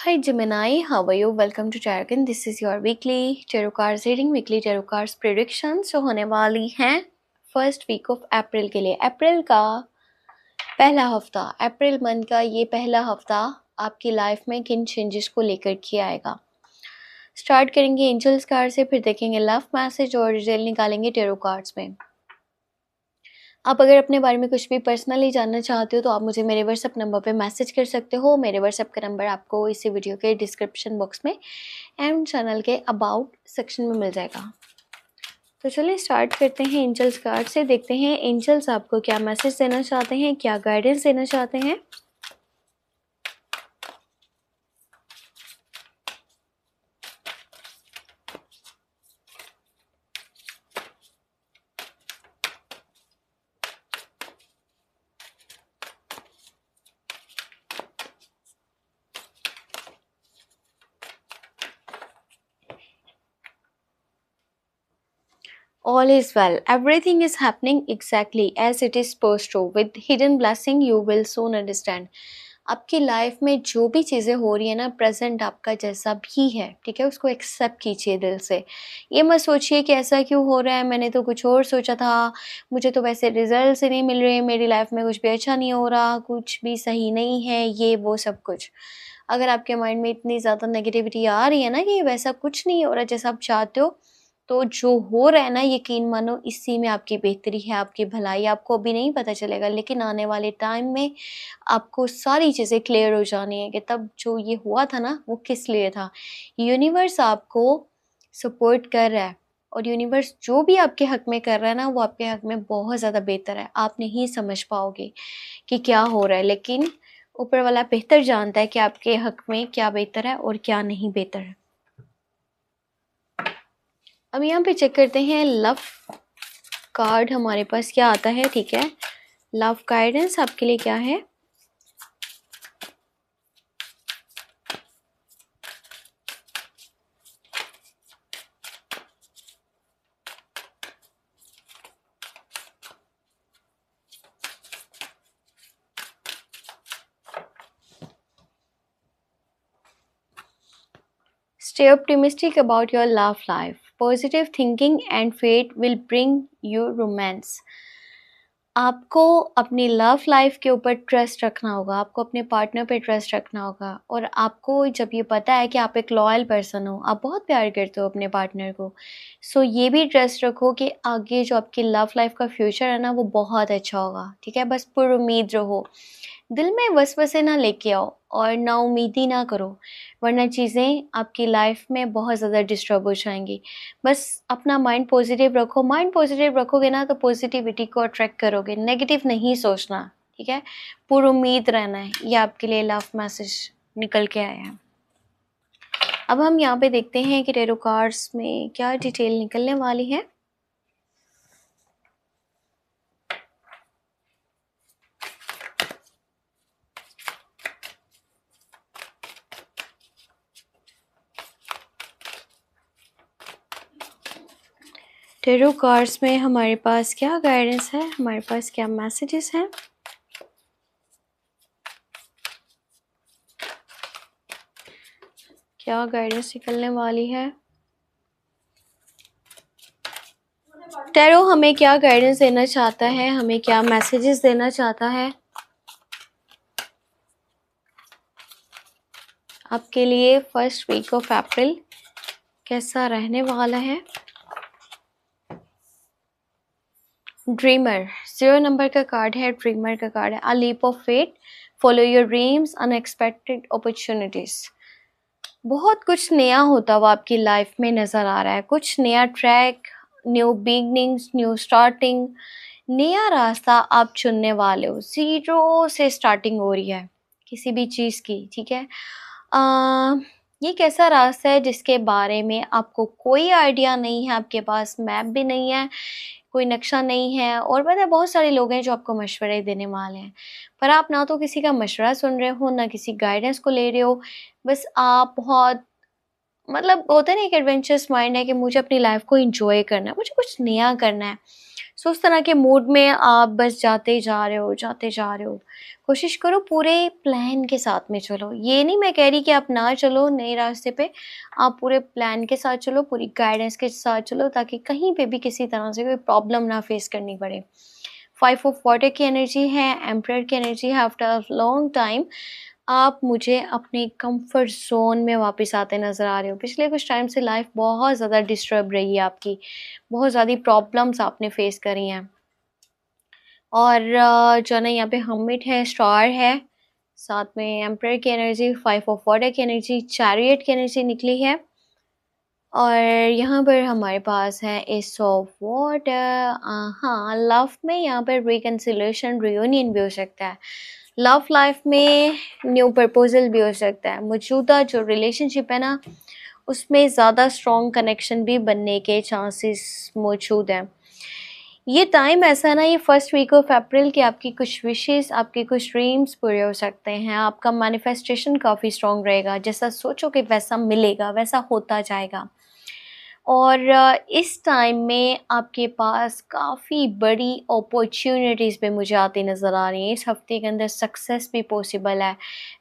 Hi Gemini, how are you? Welcome to Jargon. This is your weekly tarot cards reading, weekly tarot cards predictions जो होने वाली हैं first week of April के लिए। अप्रैल का पहला हफ्ता, अप्रैल मंथ का ये पहला हफ्ता आपकी लाइफ में किन चेंजेस को लेकर के आएगा। स्टार्ट करेंगे एंजल्स कार्ड से, फिर देखेंगे लव मैसेज और रिजल्ट निकालेंगे टेरो कार्ड्स में। आप अगर अपने बारे में कुछ भी पर्सनली जानना चाहते हो तो आप मुझे मेरे व्हाट्सएप नंबर पे मैसेज कर सकते हो। मेरे व्हाट्सएप का नंबर आपको इसी वीडियो के डिस्क्रिप्शन बॉक्स में एंड चैनल के अबाउट सेक्शन में मिल जाएगा। तो चलिए स्टार्ट करते हैं एंजल्स कार्ड से। देखते हैं एंजल्स आपको क्या मैसेज देना चाहते हैं, क्या गाइडेंस देना चाहते हैं। All is well. Everything is happening exactly as it is supposed to. With hidden blessing, you will soon understand. आपकी लाइफ में जो भी चीज़ें हो रही है ना, प्रेजेंट आपका जैसा भी है, ठीक है, उसको एक्सेप्ट कीजिए दिल से। ये मत सोचिए कि ऐसा क्यों हो रहा है, मैंने तो कुछ और सोचा था, मुझे तो वैसे रिजल्ट्स ही नहीं मिल रहे, मेरी लाइफ में कुछ भी अच्छा नहीं हो रहा, कुछ भी सही नहीं है, ये वो सब कुछ। अगर आपके माइंड में इतनी ज़्यादा नेगेटिविटी आ रही है ना कि वैसा कुछ नहीं हो रहा जैसा आप चाहते हो, तो जो हो रहा है ना, यकीन मानो इसी में आपकी बेहतरी है, आपकी भलाई। आपको अभी नहीं पता चलेगा, लेकिन आने वाले टाइम में आपको सारी चीज़ें क्लियर हो जानी है कि तब जो ये हुआ था ना, वो किस लिए था। यूनिवर्स आपको सपोर्ट कर रहा है और यूनिवर्स जो भी आपके हक में कर रहा है ना, वो आपके हक में बहुत ज़्यादा बेहतर है। आप नहीं समझ पाओगे कि क्या हो रहा है, लेकिन ऊपर वाला बेहतर जानता है कि आपके हक में क्या बेहतर है और क्या नहीं बेहतर है। अब यहाँ पे चेक करते हैं लव कार्ड हमारे पास क्या आता है। ठीक है, लव गाइडेंस आपके लिए क्या है। Stay optimistic about your love life. Positive thinking and fate will bring you romance. आपको अपनी लव लाइफ के ऊपर ट्रस्ट रखना होगा, आपको अपने पार्टनर पे ट्रस्ट रखना होगा। और आपको जब ये पता है कि आप एक लॉयल पर्सन हो, आप बहुत प्यार करते हो अपने पार्टनर को, सो ये भी ट्रस्ट रखो कि आगे जो आपकी लव लाइफ का फ्यूचर है ना, वो बहुत अच्छा होगा। ठीक है, बस पुरुमीद रहो, दिल में वसवसे ना लेके आओ और ना उम्मीदी ना करो, वरना चीज़ें आपकी लाइफ में बहुत ज़्यादा डिस्टर्ब हो जाएंगी। बस अपना माइंड पॉजिटिव रखो। माइंड पॉजिटिव रखोगे ना तो पॉजिटिविटी को अट्रैक्ट करोगे, नेगेटिव नहीं सोचना। ठीक है, पूरी उम्मीद रहना है। ये आपके लिए लव मैसेज निकल के आया है। अब हम यहाँ पे देखते हैं कि टेरो कार्ड्स में क्या डिटेल निकलने वाली है। टेरो कार्ड्स में हमारे पास क्या गाइडेंस है, हमारे पास क्या मैसेजेस हैं। क्या गाइडेंस निकलने वाली है। टैरो हमें क्या गाइडेंस देना चाहता है, हमें क्या मैसेजेस देना चाहता है आपके लिए फर्स्ट वीक ऑफ अप्रैल कैसा रहने वाला है। ड्रीमर 0 नंबर का कार्ड है, ड्रीमर का कार्ड है। A leap of faith, follow your dreams, unexpected opportunities. बहुत कुछ नया होता हुआ आपकी लाइफ में नज़र आ रहा है, कुछ नया track, new beginnings, new starting, नया रास्ता आप चुनने वाले हो। ज़ीरो से स्टार्टिंग हो रही है किसी भी चीज़ की। ठीक है, ये एक ऐसा रास्ता है जिसके बारे में आपको कोई आइडिया नहीं है, आपके पास मैप भी नहीं है, कोई नक्शा नहीं है। और पता है बहुत सारे लोग हैं जो आपको मशवरे देने वाले हैं, पर आप ना तो किसी का मशवरा सुन रहे हो, ना किसी गाइडेंस को ले रहे हो। बस आप बहुत, मतलब होता है ना, एक एडवेंचरस माइंड है कि मुझे अपनी लाइफ को एंजॉय करना है, मुझे कुछ नया करना है। सो उस तरह के मूड में आप बस जाते जा रहे हो, जाते जा रहे हो। कोशिश करो पूरे प्लान के साथ में चलो। ये नहीं मैं कह रही कि आप ना चलो नए रास्ते पे, आप पूरे प्लान के साथ चलो, पूरी गाइडेंस के साथ चलो, ताकि कहीं पे भी किसी तरह से कोई प्रॉब्लम ना फेस करनी पड़े। 5 ऑफ वाटर की एनर्जी है, एम्परर की एनर्जी है। आफ्टर अ लॉन्ग टाइम आप मुझे अपने कंफर्ट ज़ोन में वापस आते नज़र आ रहे हो। पिछले कुछ टाइम से लाइफ बहुत ज़्यादा डिस्टर्ब रही है आपकी, बहुत ज़्यादा प्रॉब्लम्स आपने फेस करी हैं। और जो है ना यहाँ पे हर्मिट है, स्टार है, साथ में एम्परर की एनर्जी, 5 ऑफ वाटर की एनर्जी, चैरियट की एनर्जी निकली है। और यहाँ पर हमारे पास है एस ऑफ वाटर। हाँ, लव में यहाँ पर रिकन्सिलेशन, रियूनियन भी हो सकता है। लव लाइफ में न्यू प्रपोजल भी हो सकता है। मौजूदा जो रिलेशनशिप है ना, उसमें ज़्यादा स्ट्रॉन्ग कनेक्शन भी बनने के चांसेस मौजूद हैं। ये टाइम ऐसा है ना, ये फर्स्ट वीक ऑफ अप्रैल की आपकी कुछ विशेस, आपके कुछ ड्रीम्स पूरे हो सकते हैं। आपका मैनिफेस्टेशन काफ़ी स्ट्रॉन्ग रहेगा, जैसा सोचोगे वैसा मिलेगा, वैसा होता जाएगा। और इस टाइम में आपके पास काफ़ी बड़ी अपॉर्चुनिटीज़ पे मुझे आती नज़र आ रही हैं। इस हफ्ते के अंदर सक्सेस भी पॉसिबल है,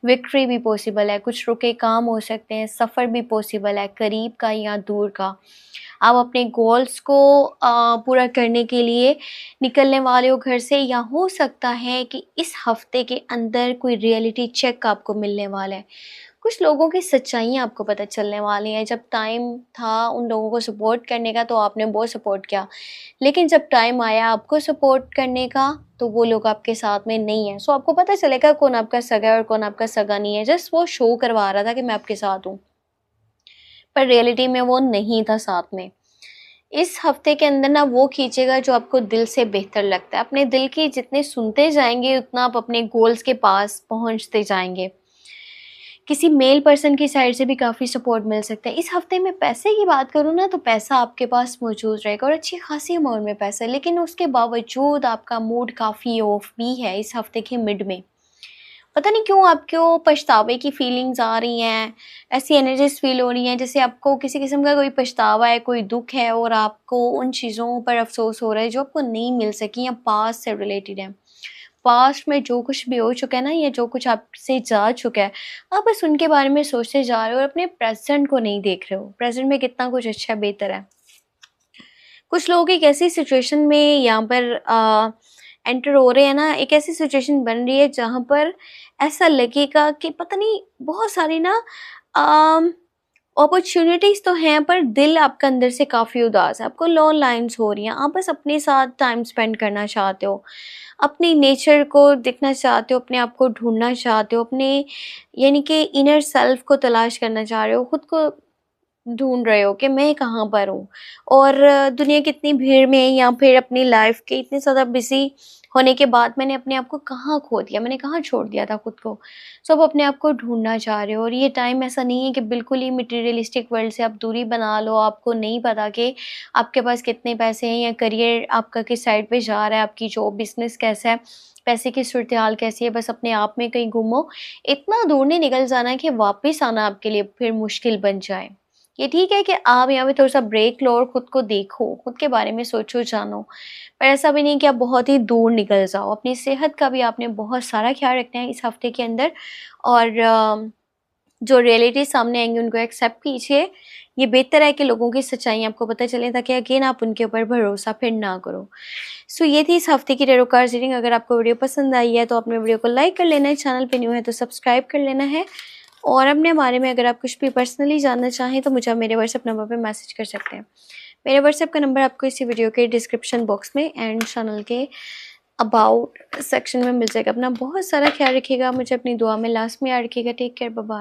विक्ट्री भी पॉसिबल है, कुछ रुके काम हो सकते हैं, सफ़र भी पॉसिबल है, करीब का या दूर का। आप अपने गोल्स को पूरा करने के लिए निकलने वाले हो घर से, या हो सकता है कि इस हफ्ते के अंदर कोई रियलिटी चेक आपको मिलने वाला है। कुछ लोगों की सच्चाइयाँ आपको पता चलने वाली हैं। जब टाइम था उन लोगों को सपोर्ट करने का तो आपने बहुत सपोर्ट किया, लेकिन जब टाइम आया आपको सपोर्ट करने का तो वो लोग आपके साथ में नहीं है। सो आपको पता चलेगा कौन आपका सगा है और कौन आपका सगा नहीं है। जस्ट वो शो करवा रहा था कि मैं आपके साथ हूँ, पर रियलिटी में वो नहीं था साथ में। इस हफ्ते के अंदर ना वो खींचेगा जो आपको दिल से बेहतर लगता है। अपने दिल की जितने सुनते जाएंगे उतना आप अपने गोल्स के पास पहुंचते जाएंगे। किसी मेल पर्सन की साइड से भी काफ़ी सपोर्ट मिल सकता है। इस हफ्ते में पैसे की बात करूँ ना, तो पैसा आपके पास मौजूद रहेगा और अच्छी खासी अमाउंट में पैसा है, लेकिन उसके बावजूद आपका मूड काफ़ी ऑफ भी है इस हफ्ते के मिड में। पता नहीं क्यों आपको पछतावे की फीलिंग्स आ रही हैं, ऐसी एनर्जीज फील हो रही हैं जैसे आपको किसी किस्म का कोई पछतावा है, कोई दुख है और आपको उन चीज़ों पर अफसोस हो रहा है जो आपको नहीं मिल सकी या पास्ट से रिलेटेड है। पास्ट में जो कुछ भी हो चुका है ना, या जो कुछ आपसे जा चुका है, आप बस उनके बारे में सोचते जा रहे हो और अपने प्रेजेंट को नहीं देख रहे हो। प्रेजेंट में कितना कुछ अच्छा बेहतर है। कुछ लोग एक ऐसी सिचुएशन में यहाँ पर एंटर हो रहे हैं ना, एक ऐसी सिचुएशन बन रही है जहाँ पर ऐसा लगेगा कि पता नहीं बहुत सारी ना अपॉर्चुनिटीज़ तो हैं, पर दिल आपका अंदर से काफ़ी उदास है। आपको लॉन्ग लाइन्स हो रही हैं, आप बस अपने साथ टाइम स्पेंड करना चाहते हो, अपनी नेचर को देखना चाहते हो, अपने आप को ढूंढना चाहते हो, अपने यानी कि इनर सेल्फ को तलाश करना चाह रहे हो, खुद को ढूँढ रहे हो कि मैं कहाँ पर हूँ और दुनिया की इतनी भीड़ में, या फिर अपनी लाइफ के इतने ज़्यादा बिज़ी होने के बाद मैंने अपने आप को कहाँ खो दिया, मैंने कहाँ छोड़ दिया था खुद को। सो आप अपने आप को ढूँढना चाह रहे हो, और ये टाइम ऐसा नहीं है कि बिल्कुल ही मटेरियलिस्टिक वर्ल्ड से आप दूरी बना लो। आपको नहीं पता कि आपके पास कितने पैसे हैं, या करियर आपका किस साइड पे जा रहा है, आपकी जॉब बिज़नेस कैसा है, पैसे की सूरत-ए-हाल कैसी है। बस अपने आप में कहीं गुम हो, इतना दूर नहीं निकल जाना कि वापस आना आपके लिए फिर मुश्किल बन जाए। ये ठीक है कि आप यहाँ पे थोड़ा-सा ब्रेक लो और खुद को देखो, खुद के बारे में सोचो, जानो। पर ऐसा भी नहीं कि आप बहुत ही दूर निकल जाओ। अपनी सेहत का भी आपने बहुत सारा ख़्याल रखना है इस हफ़्ते के अंदर, और जो रियलिटी सामने आएँगी उनको एक्सेप्ट कीजिए। ये बेहतर है कि लोगों की सच्चाई आपको पता चले, ताकि अगेन आप उनके ऊपर भरोसा फिर ना करो। सो ये थी इस हफ़्ते की टैरो कार्ड्स रीडिंग। अगर आपको वीडियो पसंद आई है तो अपने वीडियो को लाइक कर लेना है, चैनल पे न्यू है तो सब्सक्राइब कर लेना है। और अपने बारे में अगर आप कुछ भी पर्सनली जानना चाहें तो मुझे मेरे व्हाट्सएप नंबर पे मैसेज कर सकते हैं। मेरे व्हाट्सएप का नंबर आपको इसी वीडियो के डिस्क्रिप्शन बॉक्स में एंड चैनल के अबाउट सेक्शन में मिल जाएगा। अपना बहुत सारा ख्याल रखिएगा, मुझे अपनी दुआ में लास्ट में याद रखिएगा। Take care, bye bye.